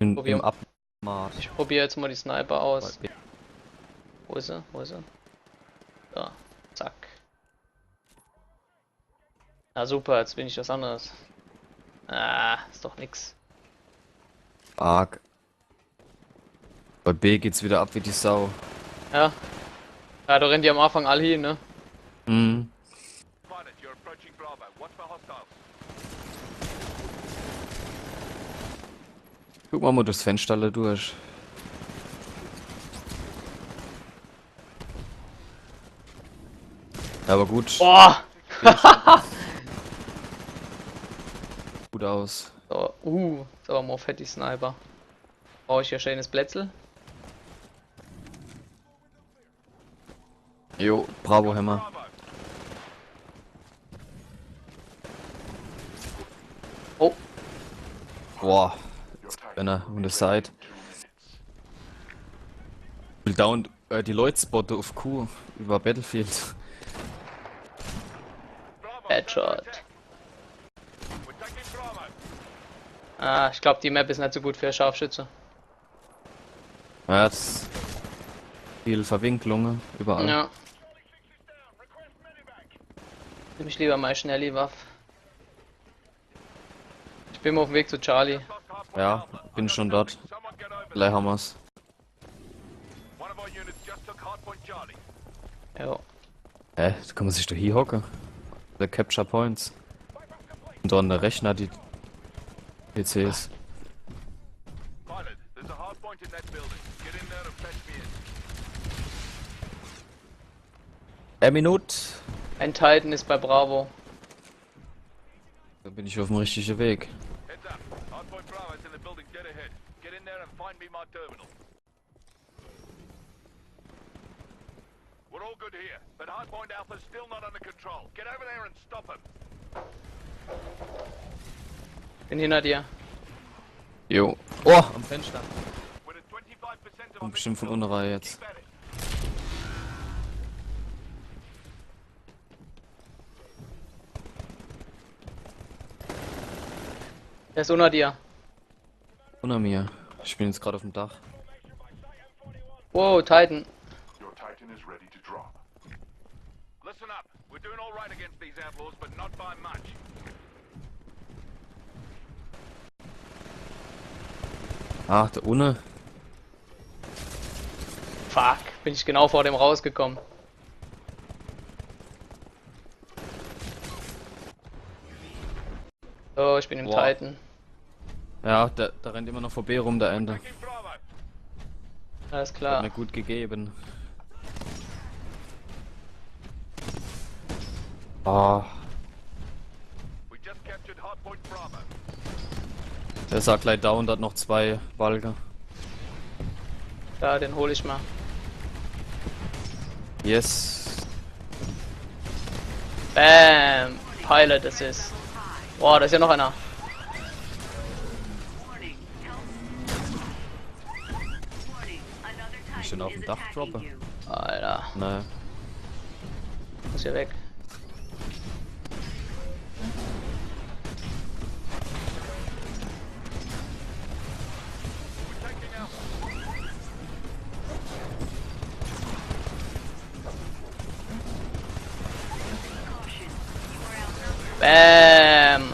Im Abmarsch. Ich probiere jetzt mal die Sniper aus. Wo ist sie? Wo ist sie? Da. Zack. Na super, jetzt bin ich was anderes. Ah, ist doch nix. Arg. Bei B geht's wieder ab wie die Sau. Ja. Ja, da rennt die am Anfang alle hin, ne? Mhm. Guck mal durchs Fenster alle durch. Ja, aber gut. Boah! Gut aus. So, mal fett die Sniper. Brauche ich hier schönes Plätzel? Jo, Bravo Hammer. Oh, Boah. Wenn er on the side. Will down die Leute spotte auf Q über Battlefield. Headshot. Ah, ich glaube, die Map ist nicht so gut für Scharfschütze. Ja, jetzt viel Verwinklungen überall. Ja. Nimm ich lieber mal schnell die Waffe. Ich bin mal auf dem Weg zu Charlie. Ja, bin schon dort. Gleich haben wir's. Jo. Da kann man sich doch hier hocken. Der Capture Points. Und dann der Rechner, die PCs. Minute. Ein Titan ist bei Bravo. Da bin ich auf dem richtigen Weg. We're all good here, but Hardpoint Alpha's still not under control. Get over there and stop him. Bin hinter dir. Jo. Oh, am Fenster. We're at 25% of Kommt bestimmt von unten Reihe jetzt. Keep at it. Der ist unter dir. Unter mir. Ich bin jetzt gerade auf dem Dach. Wow, Titan. Your Titan is ready to drop. Listen up. We're doing all right against these outlaws, but not by much. Ach, da unten. Fuck, bin ich genau vor dem rausgekommen. So, ich bin im Boah. Titan. Ja, da rennt immer noch vor B rum, der Ende. Keep Bravo. Alles Hat klar. mir gut gegeben. Ah, We just captured Hardpoint Bravo. der sagt gleich down, da hat noch 2 Balken. Ja, den hole ich mal. Yes. Bam! Pilot Assist. Boah, da ist ja noch einer. Ich den auf dem Dach droppe. Alter, Naja. muss hier weg. Bam!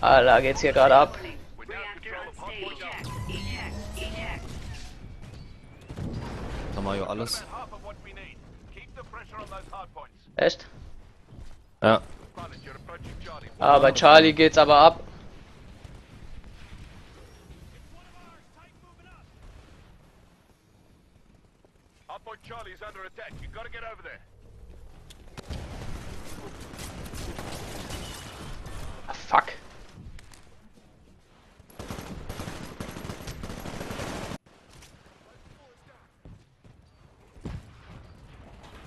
Alter, geht's hier gerade ab. We're now in control of Hardpoint Alpha. Da haben wir ja alles. About half of what we need. Keep the pressure on those hardpoints. Echt? Ja. Pilot, you're approaching Charlie. Ah, bei Charlie geht's aber ab. Hardpoint Charlie is under attack. You gotta get over there. Ah, fuck.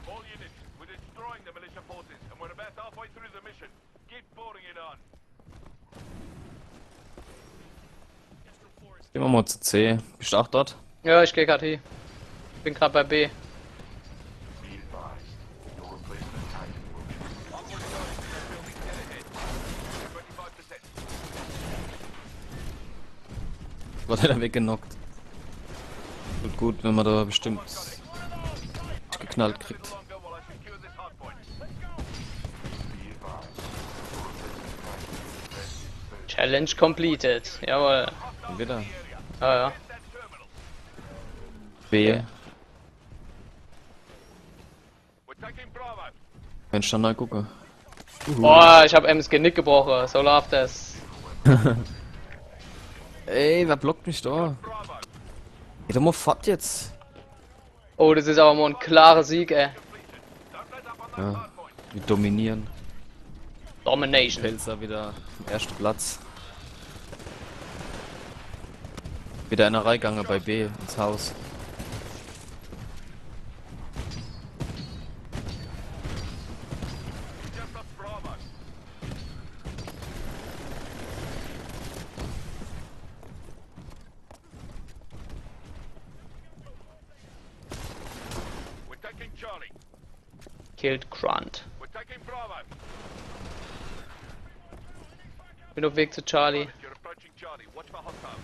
All units, we're destroying the militia forces, and we're about halfway through the mission. Keep boarding it on. Gehen wir mal zu C. Bist du auch dort? Ja, ich geh grad hier. Bin grad bei B. Be advised, your replacement Titan will be Hardpoint Charlie's in that building. Get ahead. 25%. war der dann weggenockt. Gut, wenn man da bestimmt geknallt kriegt. Longer while I secure this hardpoint. Challenge completed. Jawohl. Wieder. Ja, ja. B. Okay. We're taking Bravo. Wenn ich dann mal gucke. Boah, ich hab ihm das Genick gebrochen. So läuft das. Ey, wer blockt mich da? Bravo. Geh doch mal fort jetzt. Oh, das ist aber mal ein klarer Sieg, ey. Don't let up on that Ja, hardpoint. wir dominieren. Domination. Pelzer wieder am ersten Platz. Wieder in der Reigange bei B ins Haus. Just lost Bravo. We're taking Charlie. Killed Grunt. We're taking Bravo. Bin auf Weg zu Charlie. You're approaching Charlie. Watch for hostiles.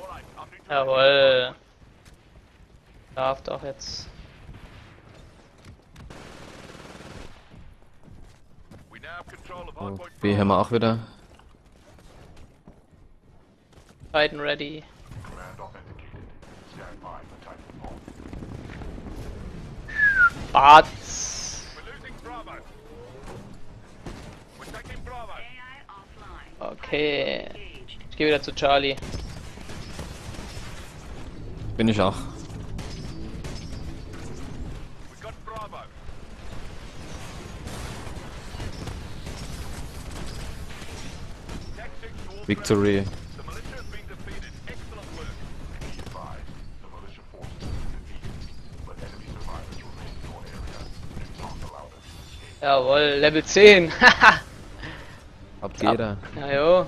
Alright, I'm neutralizing. Jawohl. Darf doch jetzt. We now have control of Oh, hardpoint B haben wir auch wieder. Titan ready. Command authenticated. Stand by for Titan Paul. Batz. We're losing Bravo. We're taking Bravo. Okay. Ich gehe wieder zu Charlie. Bin ich auch. We got Bravo. Tech 6 to all Victory. friendly. The militia has been defeated. Excellent work. Be advised, the militia forces have been defeated, but enemy survivors remain in your area. Do not allow them to escape. Jawohl, Level 10. Haha. Habt jeder. Ja, jo.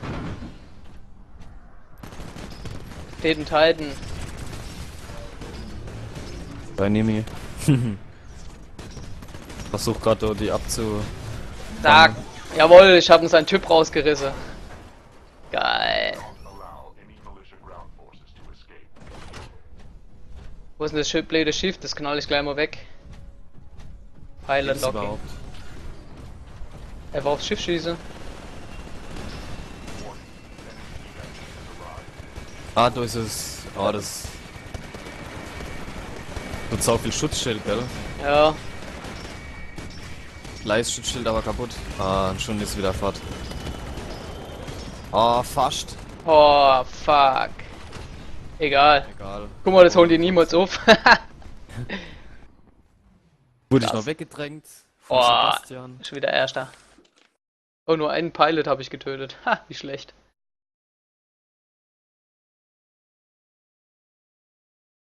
Steht ein Titan. Bei Nimi. Versuch gerade die abzu. Zack. Jawohl, ich habe uns einen Typ rausgerissen. Geil. Allow any militia ground forces to escape. Wo ist denn das blöde Schiff? Das knall ich gleich mal weg. Pilot Geht's Locking. überhaupt? Er war aufs Schiff schießen. Ah, da ist es. Ah, das. Tut sau viel Schutzschild, gell? Ja. Gleich Schutzschild aber kaputt. Ah, und schon ist wieder fort. Ah, fast. Oh, fuck. Egal. Egal. Guck mal, das holen die niemals auf. Wurde ich Krass. noch weggedrängt. Von Oh, Sebastian. schon wieder Erster. Oh, nur einen Pilot habe ich getötet. Ha, wie schlecht.